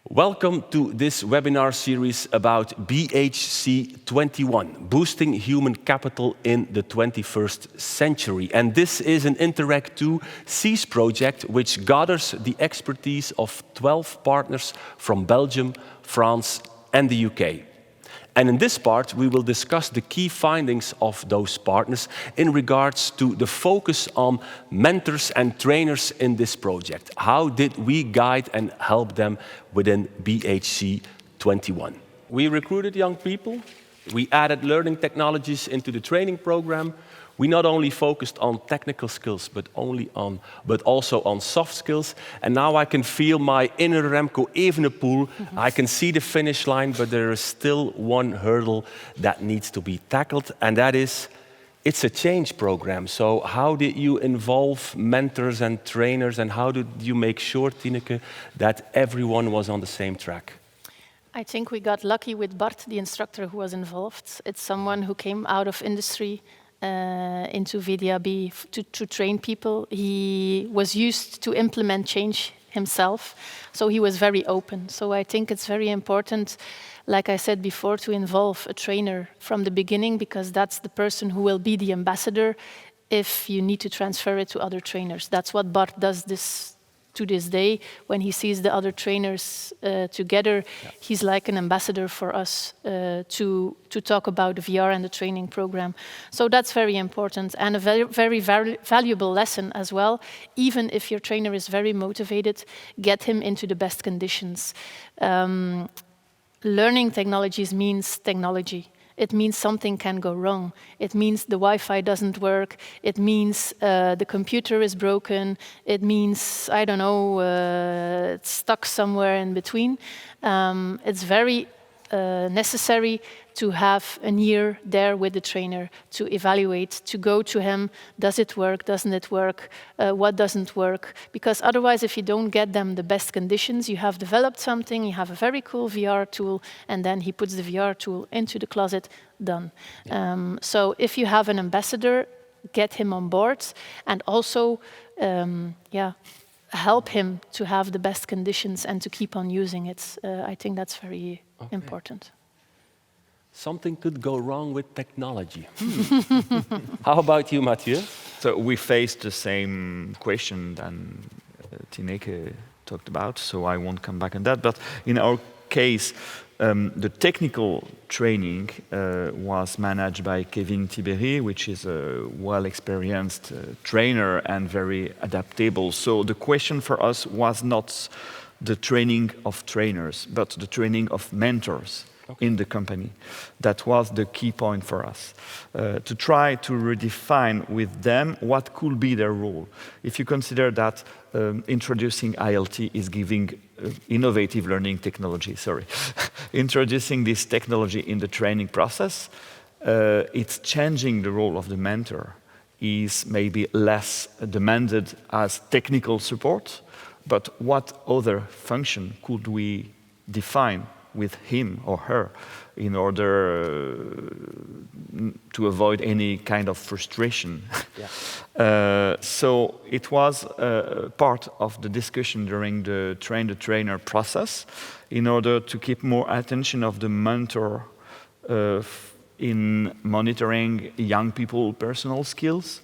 Welcome to this webinar series about BHC 21, Boosting Human Capital in the 21st Century. And this is an Interact2 SEAS project which gathers the expertise of 12 partners from Belgium, France and the UK. And in this part, we will discuss the key findings of those partners in regards to the focus on mentors and trainers in this project. How did we guide and help them within BHC 21? We recruited young people. We added learning technologies into the training program. We not only focused on technical skills, but also on soft skills. And now I can feel my inner Remco Evenepoel. I can see the finish line, but there is still one hurdle that needs to be tackled, and that is, it's a change program. So how did you involve mentors and trainers, and how did you make sure, Tineke, that everyone was on the same track? I think we got lucky with Bart, the instructor who was involved. It's someone who came out of industry into VDAB to train people. He was used to implement change himself, so he was very open. So I think it's very important, like I said before, to involve a trainer from the beginning, because that's the person who will be the ambassador if you need to transfer it to other trainers. That's what Bart does to this day. When he sees the other trainers together, he's like an ambassador for us to talk about the VR and the training program. So that's very important, and a very valuable lesson as well. Even if your trainer is very motivated, get him into the best conditions. Learning technologies means technology. It means something can go wrong. It means the Wi-Fi doesn't work. It means the computer is broken. It means, I don't know, it's stuck somewhere in between. It's very necessary to have an ear there with the trainer to evaluate, to go to him, does it work, doesn't it work, what doesn't work? Because otherwise, if you don't get them the best conditions, you have developed something, you have a very cool VR tool, and then he puts the VR tool into the closet, done. So if you have an ambassador, get him on board, and also, help him to have the best conditions and to keep on using it. I think that's very important. Something could go wrong with technology. How about you, Mathieu? So we faced the same question that Tineke talked about, so I won't come back on that. But in our case, the technical training was managed by Kevin Tiberi, which is a well-experienced trainer and very adaptable. So the question for us was not the training of trainers, but the training of mentors in the company. That was the key point for us, to try to redefine with them what could be their role. If you consider that introducing ILT is giving innovative learning technology, introducing this technology in the training process, it's changing the role of the mentor. Is maybe less demanded as technical support, but what other function could we define with him or her in order to avoid any kind of frustration? So it was part of the discussion during the train-the-trainer process in order to keep more attention of the mentor in monitoring young people's personal skills.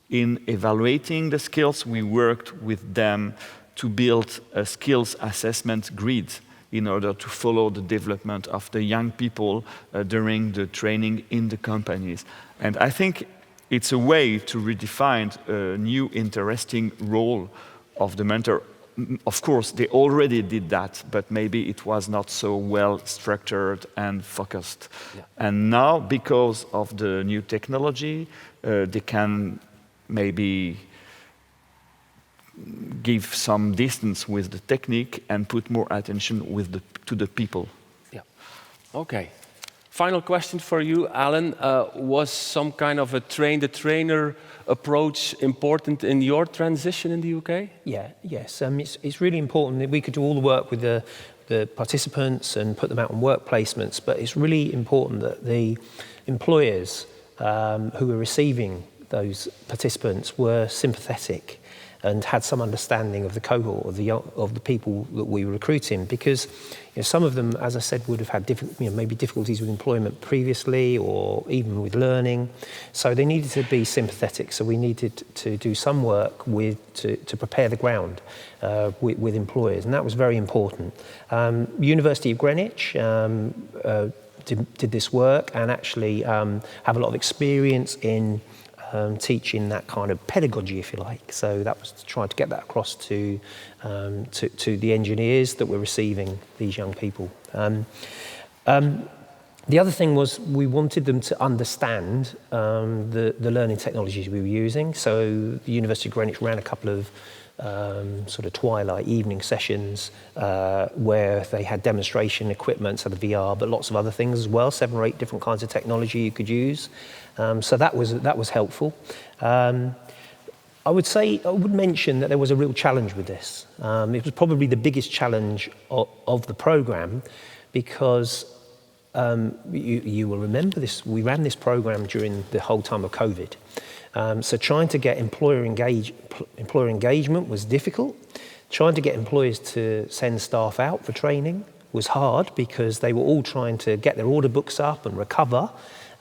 In evaluating the skills, we worked with them to build a skills assessment grid in order to follow the development of the young people during the training in the companies. And I think it's a way to redefine a new interesting role of the mentor. Of course, they already did that, but maybe it was not so well structured and focused. And now, because of the new technology, they can maybe give some distance with the technique and put more attention to the people. Okay. Final question for you, Alan. Was some kind of a train-the-trainer approach important in your transition in the UK? Yes. It's really important that we could do all the work with the participants and put them out on work placements, but it's really important that the employers who were receiving those participants were sympathetic and had some understanding of the cohort of the people that we were recruiting, because some of them, as I said, would have had maybe difficulties with employment previously or even with learning. So they needed to be sympathetic. So we needed to do some work to prepare the ground with employers, and that was very important. University of Greenwich did this work and actually have a lot of experience in teaching that kind of pedagogy, if you like. So that was to try to get that across to the engineers that were receiving these young people. The other thing was we wanted them to understand the learning technologies we were using. So the University of Greenwich ran a couple of sort of twilight evening sessions where they had demonstration equipment, so the VR, but lots of other things as well, 7 or 8 different kinds of technology you could use. So that was helpful. I would mention that there was a real challenge with this. It was probably the biggest challenge of the programme, because you will remember this. We ran this programme during the whole time of COVID. So trying to get employer engagement was difficult. Trying to get employers to send staff out for training was hard, because they were all trying to get their order books up and recover.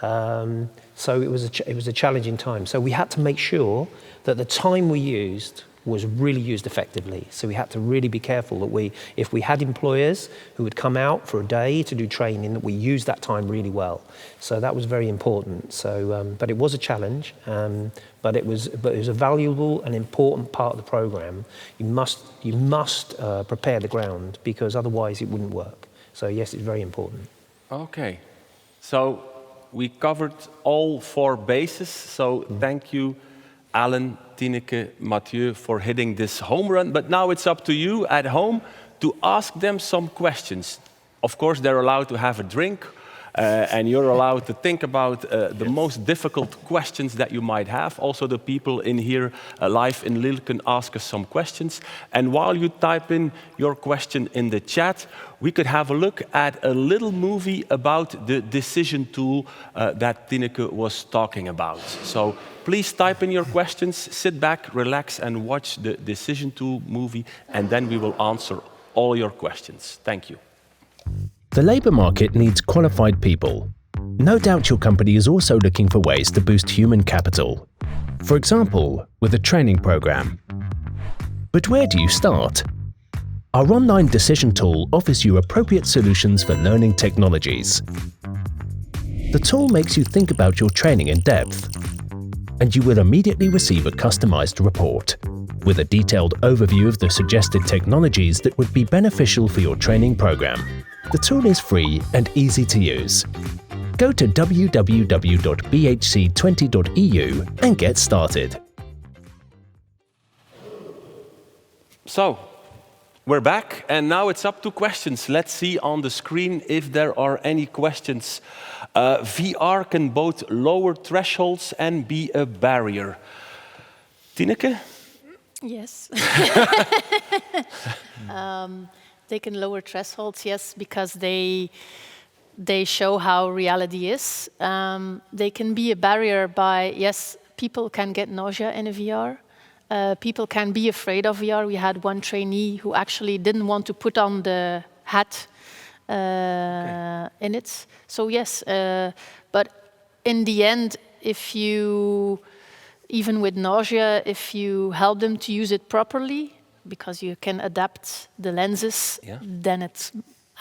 So it was a challenging time. So we had to make sure that the time we used was really used effectively. So we had to really be careful that if we had employers who would come out for a day to do training, that we used that time really well. So that was very important. So, but it was a challenge, but it was a valuable and important part of the programme. You must prepare the ground, because otherwise it wouldn't work. So yes, it's very important. Okay, so we covered all 4 bases. So thank you, Alan, Tineke, Mathieu, for hitting this home run. But now it's up to you at home to ask them some questions. Of course, they're allowed to have a drink, and you're allowed to think about the most difficult questions that you might have. Also, the people in here live in Lille can ask us some questions. And while you type in your question in the chat, we could have a look at a little movie about the decision tool that Tineke was talking about. So please type in your questions, sit back, relax, and watch the decision tool movie, and then we will answer all your questions. Thank you. The labour market needs qualified people. No doubt your company is also looking for ways to boost human capital. For example, with a training program. But where do you start? Our online decision tool offers you appropriate solutions for learning technologies. The tool makes you think about your training in depth, and you will immediately receive a customized report with a detailed overview of the suggested technologies that would be beneficial for your training program. The tool is free and easy to use. Go to www.bhc20.eu and get started. So, we're back, and now it's up to questions. Let's see on the screen if there are any questions. VR can both lower thresholds and be a barrier. Tineke? Yes. They can lower thresholds, yes, because they show how reality is. They can be a barrier by, yes, people can get nausea in a VR. People can be afraid of VR. We had one trainee who actually didn't want to put on the hat in it. So yes, but in the end, if you, even with nausea, if you help them to use it properly, because you can adapt the lenses, then it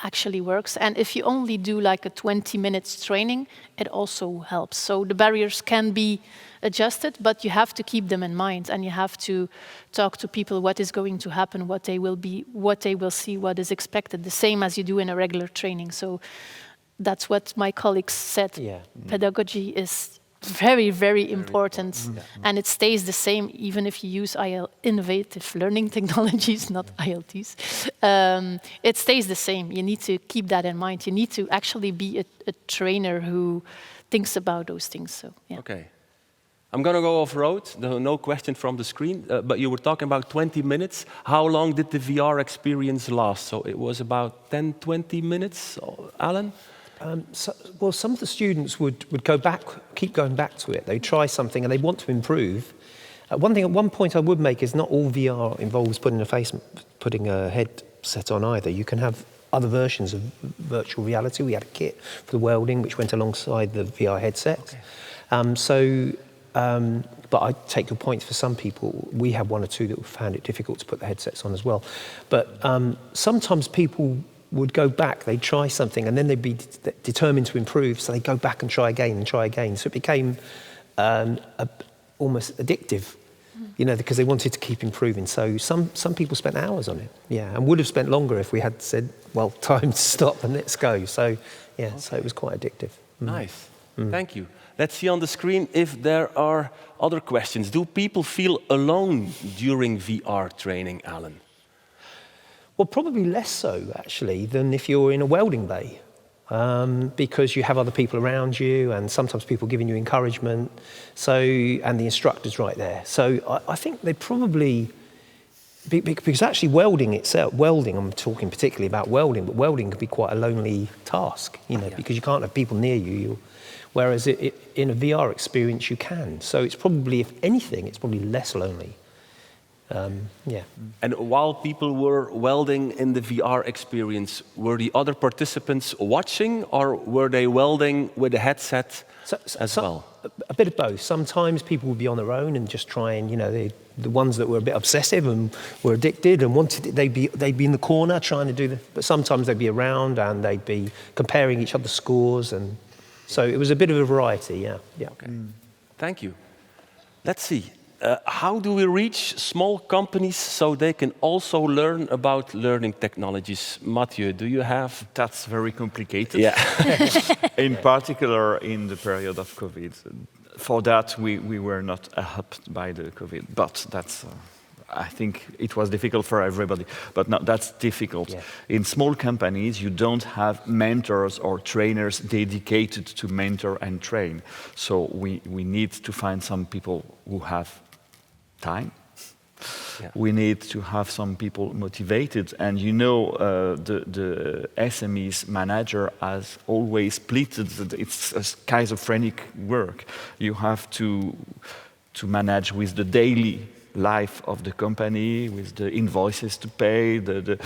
actually works. And if you only do like a 20 minutes training, it also helps. So the barriers can be adjusted, but you have to keep them in mind, and you have to talk to people what is going to happen, what they will see, what is expected, the same as you do in a regular training. So that's what my colleagues said. Yeah. Pedagogy is very, very important, and it stays the same even if you use innovative learning technologies, not ILTs. It stays the same. You need to keep that in mind. You need to actually be a trainer who thinks about those things. So, yeah. Okay. I'm going to go off-road. No question from the screen, but you were talking about 20 minutes. How long did the VR experience last? So it was about 10, 20 minutes, Alan? Well, some of the students would keep going back to it. They try something and they want to improve. One point I would make is not all VR involves putting a headset on either. You can have other versions of virtual reality. We had a kit for the welding which went alongside the VR headset. Okay. But I take your point. For some people, we have one or two that found it difficult to put the headsets on as well. But sometimes people would go back, they'd try something, and then they'd be determined to improve, so they'd go back and try again and try again. So it became almost addictive, because they wanted to keep improving. So some people spent hours on it, and would have spent longer if we had said, well, time to stop and let's go. So, so it was quite addictive. Nice. Thank you. Let's see on the screen if there are other questions. Do people feel alone during VR training, Alan? Well, probably less so, actually, than if you're in a welding bay, because you have other people around you and sometimes people giving you encouragement, and the instructor's right there. So I think they probably, because actually welding, I'm talking particularly about welding, but welding can be quite a lonely task, because you can't have people near you. Whereas in a VR experience, you can. So it's probably, if anything, it's probably less lonely. And while people were welding in the VR experience, were the other participants watching, or were they welding with a headset as well? A bit of both. Sometimes people would be on their own and just trying, the ones that were a bit obsessive and were addicted and wanted it, they'd be in the corner trying to do but sometimes they'd be around and they'd be comparing each other's scores, and so it was a bit of a variety, Okay. Thank you. Let's see. How do we reach small companies so they can also learn about learning technologies? Mathieu, do you have? That's very complicated. Yeah. In particular, in the period of COVID. For that, we were not helped by the COVID, but that's. I think it was difficult for everybody, but no, that's difficult. Yeah. In small companies, you don't have mentors or trainers dedicated to mentor and train. So we need to find some people who have time. Yeah. We need to have some people motivated, and the SMEs manager has always split it. It's a schizophrenic work. You have to manage with the daily life of the company, with the invoices to pay, the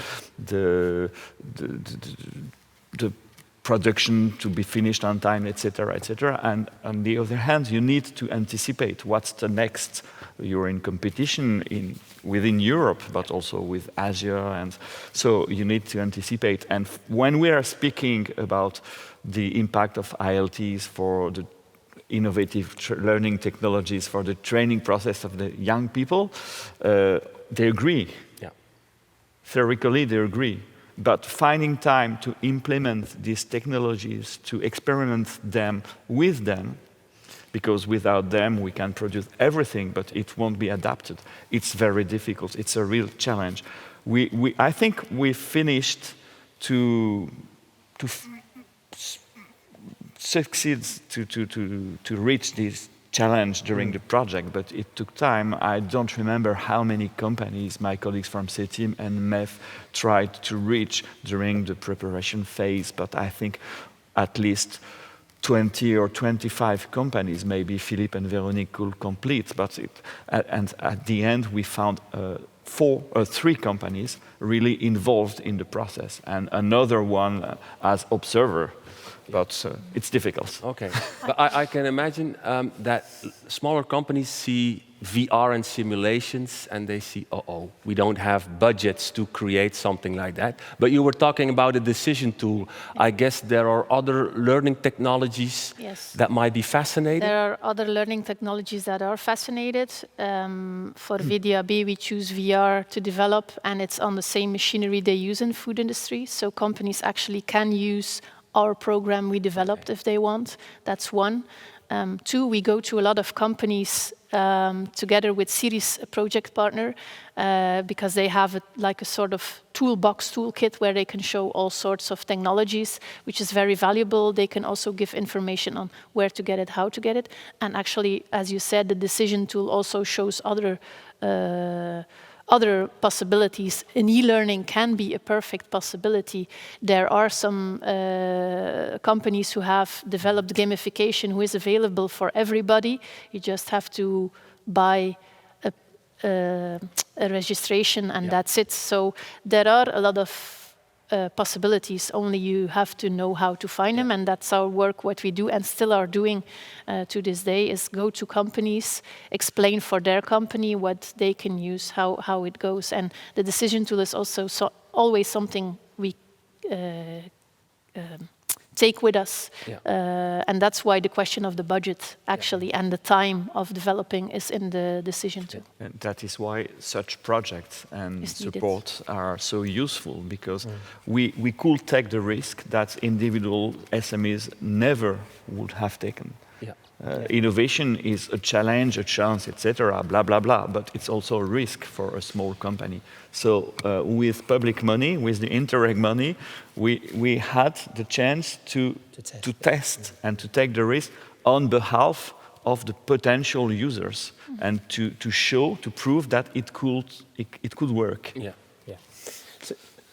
production to be finished on time, etc., etc. And on the other hand, you need to anticipate what's the next. You're in competition within Europe, but also with Asia, and so you need to anticipate. And when we are speaking about the impact of ILTs for the innovative learning technologies, for the training process of the young people, they agree. Yeah. Theoretically, they agree. But finding time to implement these technologies, to experiment them with them, because without them we can produce everything, but it won't be adapted. It's very difficult. It's a real challenge. I think we finished to succeed to reach this challenge during the project, but it took time. I don't remember how many companies my colleagues from CETIM and MEF tried to reach during the preparation phase, but I think at least 20 or 25 companies, maybe Philippe and Véronique could complete, and at the end we found 3 companies really involved in the process, and another one as observer. But it's difficult. Okay, but I can imagine that smaller companies see VR and simulations and they see, we don't have budgets to create something like that. But you were talking about a decision tool. I guess there are other learning technologies that might be fascinating. There are other learning technologies that are fascinated. For VDAB, we choose VR to develop, and it's on the same machinery they use in food industry. So companies actually can use our program we developed if they want. That's one. 2, we go to a lot of companies together with Siris, a project partner, because they have a sort of toolkit where they can show all sorts of technologies, which is very valuable. They can also give information on where to get it, how to get it. And actually, as you said, the decision tool also shows other possibilities. An e-learning can be a perfect possibility. There are some companies who have developed gamification who is available for everybody. You just have to buy a registration and that's it. So there are a lot of possibilities, only you have to know how to find them, and that's our work. What we do and still are doing to this day is go to companies, explain for their company what they can use, how it goes, and the decision tool is also always something we take with us, and that's why the question of the budget actually and the time of developing is in the decision tool. And that is why such projects and support are so useful, because we could take the risk that individual SMEs never would have taken. Innovation is a challenge, a chance, etc., blah, blah, blah, but it's also a risk for a small company. So with public money, with the Interreg money, we had the chance to test and to take the risk on behalf of the potential users and to show, to prove that it could work.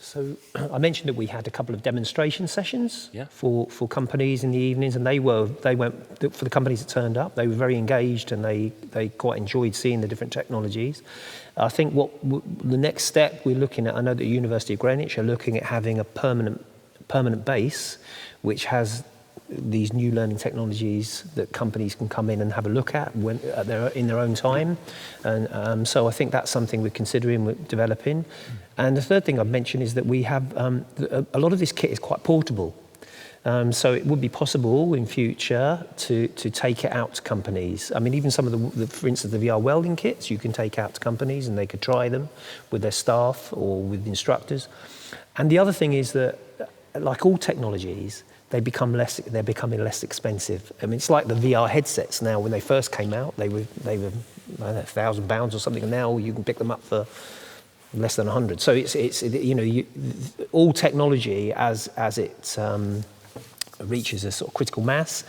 So I mentioned that we had a couple of demonstration sessions for companies in the evenings, and they went for the companies that turned up. They were very engaged, and they quite enjoyed seeing the different technologies. I think the next step we're looking at, I know that the University of Greenwich are looking at having a permanent base, which has these new learning technologies that companies can come in and have a look at in their own time. And so I think that's something we're considering developing. And the third thing I've mentioned is that we have, a lot of this kit is quite portable. So it would be possible in future to take it out to companies. I mean, even some of for instance, the VR welding kits, you can take out to companies and they could try them with their staff or with instructors. And the other thing is that, like all technologies, they're becoming less expensive. I mean, it's like the VR headsets now. When they first came out, they were I don't know, £1,000 or something, and now you can pick them up for less than 100. So it's all technology as it reaches a sort of critical mass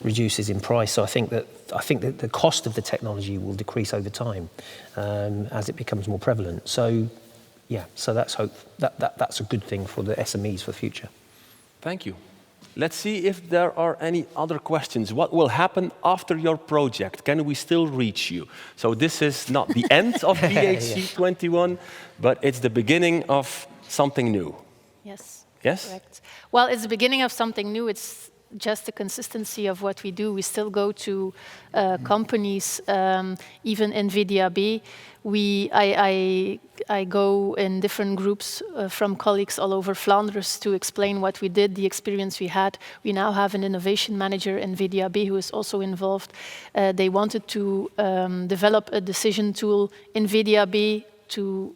reduces in price. So I think that the cost of the technology will decrease over time as it becomes more prevalent. So so that's hope that's a good thing for the SMEs for the future. Thank you. Let's see if there are any other questions. What will happen after your project? Can we still reach you? So this is not the end of BHC 21, but it's the beginning of something new. Yes. Yes? Correct. Well, it's the beginning of something new. It's just the consistency of what we do. We still go to companies, even in VDAB. I go in different groups from colleagues all over Flanders to explain what we did, the experience we had. We now have an innovation manager in VDAB who is also involved. They wanted to develop a decision tool in VDAB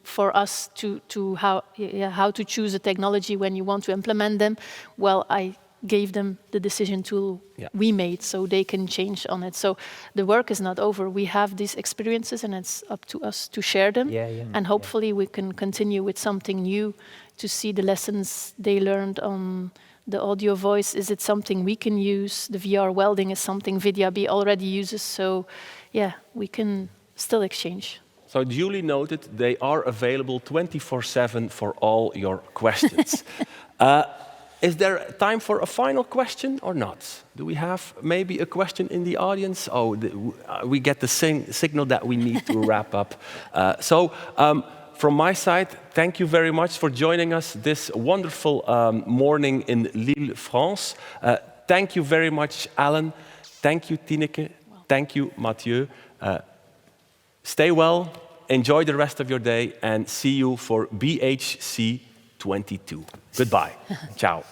for us to how to choose a technology when you want to implement them. Well, I gave them the decision tool we made so they can change on it. So the work is not over. We have these experiences and it's up to us to share them. And hopefully we can continue with something new to see the lessons they learned on the audio voice. Is it something we can use? The VR welding is something VDAB already uses. So we can still exchange. So duly noted, they are available 24/7 for all your questions. Is there time for a final question or not? Do we have maybe a question in the audience? Oh, we get the signal that we need to wrap up. From my side, thank you very much for joining us this wonderful morning in Lille, France. Thank you very much, Alan. Thank you, Tineke. Thank you, Mathieu. Stay well, enjoy the rest of your day, and see you for BHC 22. Goodbye. Ciao.